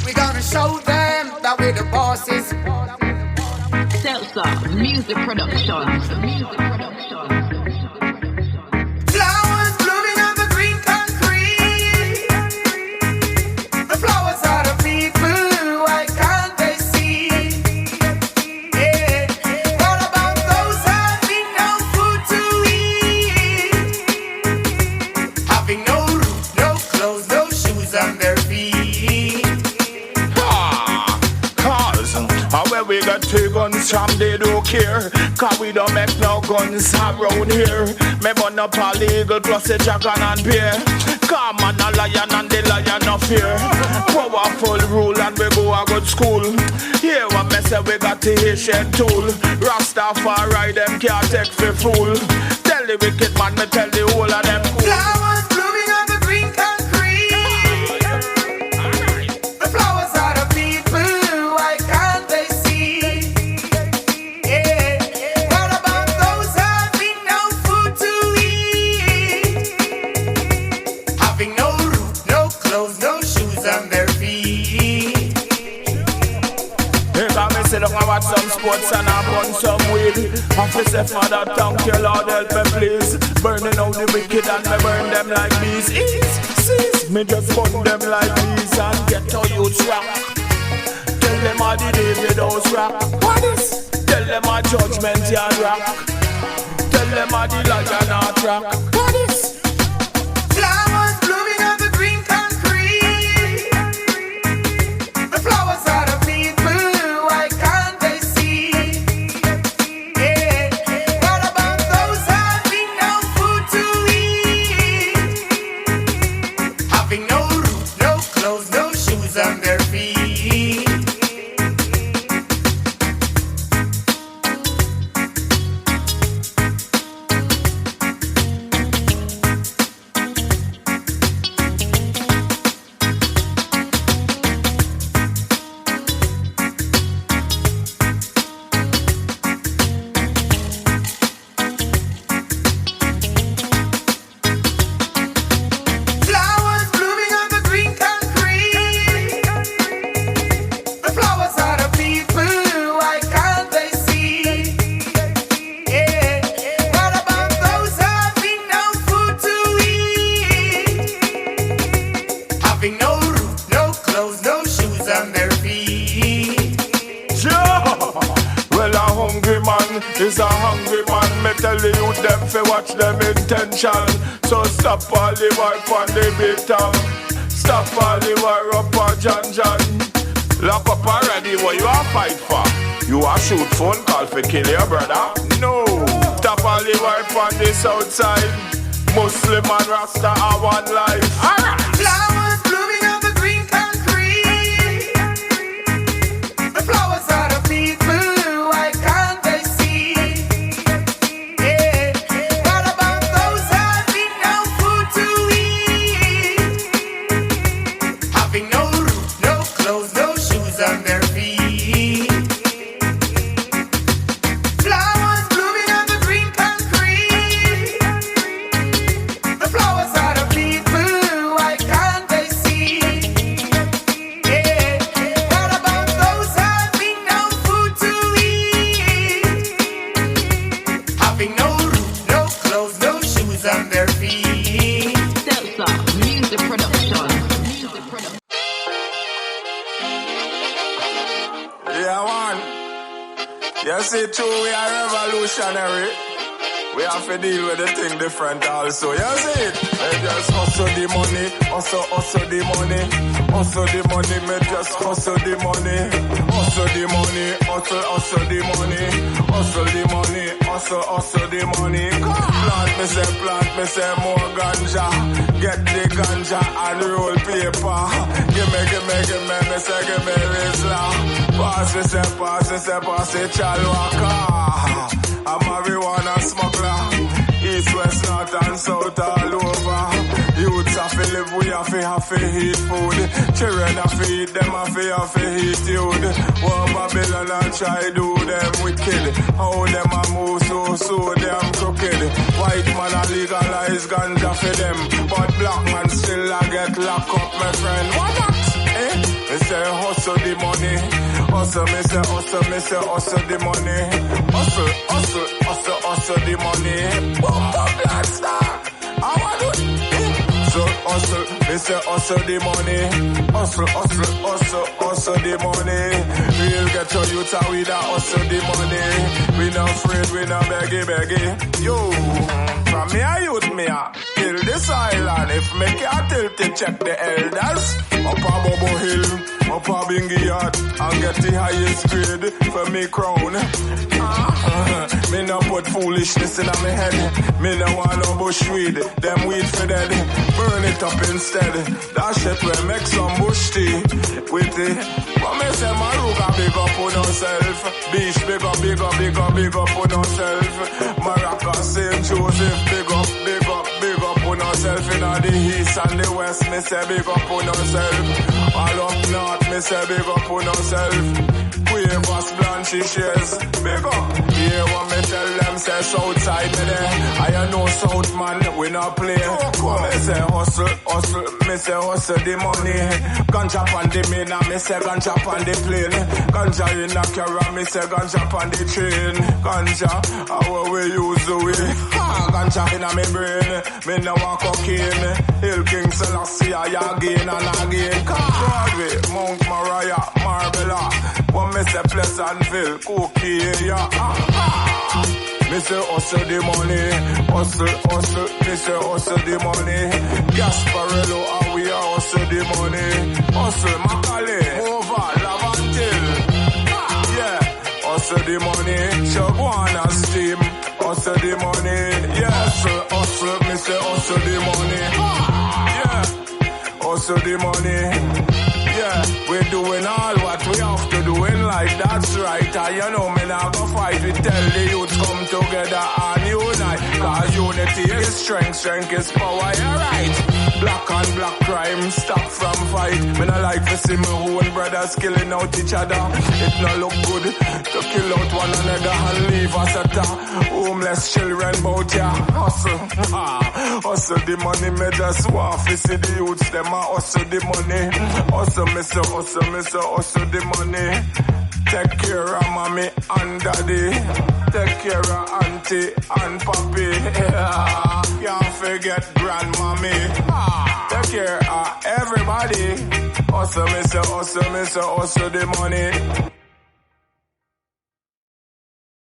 We're gonna show them that we're the bosses. Seltzer, music productions. Flowers blooming on the green concrete. The flowers are the people, why can't they see? Yeah. What about those having no food to eat? Having no roof, no clothes, no shoes on their feet. Where we got two guns from, they don't care. Cause we don't make no guns around here. Me burn up a legal plus a dragon and beer. Come on a lion and the lion no fear. Powerful rule and we go a good school. Here what me say we got the Haitian tool. Rastafari them can't take for fool. Tell the wicked man, me tell the whole of them cool. Flowers blooming on the green concrete. The flowers are the people, why can't they see? Yeah. What about those having no food to eat? Having no roof, no clothes, no shoes on their feet. If I me sit down and watch some sports and I burn some weed, I'm fi say Father thank you Lord help me please. Burning out the wicked and me burn them like bees. Cease, me just burn them like bees and get to youth rock. Tell them how the David house rock. What is? Tell them how judgment yard rock. Tell them how the lion heart rock. What is? Flowers blooming on the green concrete. The flowers are the people, why can't they see? Yeah. What about those having no food to eat? Having no roof, no clothes, no shoes on their feet. Flowers blooming on the green concrete. The flowers are the people, why can't they see? Yeah. What about those having no food to eat? Having no roof, no clothes, no shoes on their feet. Yeah. Well, a hungry man is a hungry man. Me tell the youth them fi watch them intention. So stop all the wife on the big town. Stop all the war up a John John. Lock up already, what you a fight for? You a shoot phone call for kill your brother? No. Stop all the wife on the south side. Muslim and Rasta are one life. Alright. Flowers blooming on the green concrete. The flowers are the people, why can't they see? Yeah. What about those having no food to eat? Having no roof, no clothes, no shoes on their feet. Flowers blooming on the green concrete. The flowers are the people, why can't they see? Yeah. What about those having no food to eat? Having no roof, no clothes, no shoes on their feet. Seltzer, music productions. Yeah, man. You see, true, we are revolutionary. We have to deal with the thing different also. You see it? They just hustle the money, hustle the money, hustle the money, me just hustle the money, hustle the money, hustle the money, hustle the money, hustle the money. Plant me say more ganja, get the ganja and roll paper. Give me, me say give me Rizla. Pass it, Chalwaka. I'm marijuana smuggler. East, west, north and south all over. You youths have to live, we have to eat food. Children have to eat, them have to eat youth. What Babylon and try do them wicked. How them a move so damn crooked. White man a legalize ganja for them, but black man still a get locked up, my friend. What not? Eh? Me say hustle the money. Hustle, me say hustle the money. Hustle the money. Boom, black star. How I do it? So hustle, me say hustle the money. Hustle the money. We'll get your youth out with that hustle the money. We not afraid, we not beggy. Yo, from me a youth me a till this island. If me can't tell to check the elders. Up a Bobo Hill, up a Bingy Yard, and get the highest grade for me crown. Me no put foolishness in my head. Me no want no bush weed, them weed for dead. Burn it up instead. That shit will make some bush tea with it. But me say Maruga big up on yourself. Beach big up on yourself. Maracas, St. Joseph big up on yourself. In the east and the west, me say big up on yourself. All up north, me say big up on yourself. Quavers, Blanche, shares, big up. Yeah, what me tell them, say Southside me there. I know South man, we not play. Me say hustle, me say hustle the money. Ganja on the main, me say ganja on the plane. Ganja in a car, me say ganja on the train. Ganja, how we use the way. Ganja in a me brain, me no want cocaine. Hill King Selassie, I again and again. Broadway, Mount Moriah, Marbella. What me say Pleasantville, Cookie, yeah. Me say hustle the money, hustle, me say hustle the money. Gasparello, and we are hustle the money. Hustle, Macaulay, over, Lavantil. Yeah, hustle the money. Chaguana steam, hustle the money. Yes, hustle, me say hustle the money. Yeah, hustle the money. Yeah, we're doing all what we have to do in life, that's right. And you know me not go fight, we tell the youth come together and unite. Cause unity is strength is power, you're right. Black on black crime, stop from fight. Me not like to see my own brothers killing out each other. It not look good to kill out one another and leave us at a homeless children bout ya. Hustle, hustle the money, me just want to see the youths, them a hustle the money. Hustle, me say hustle the money. Take care of mommy and daddy. Take care of auntie and papi. Can't forget grandmommy. Take care of everybody. Hustle, me say hustle the money.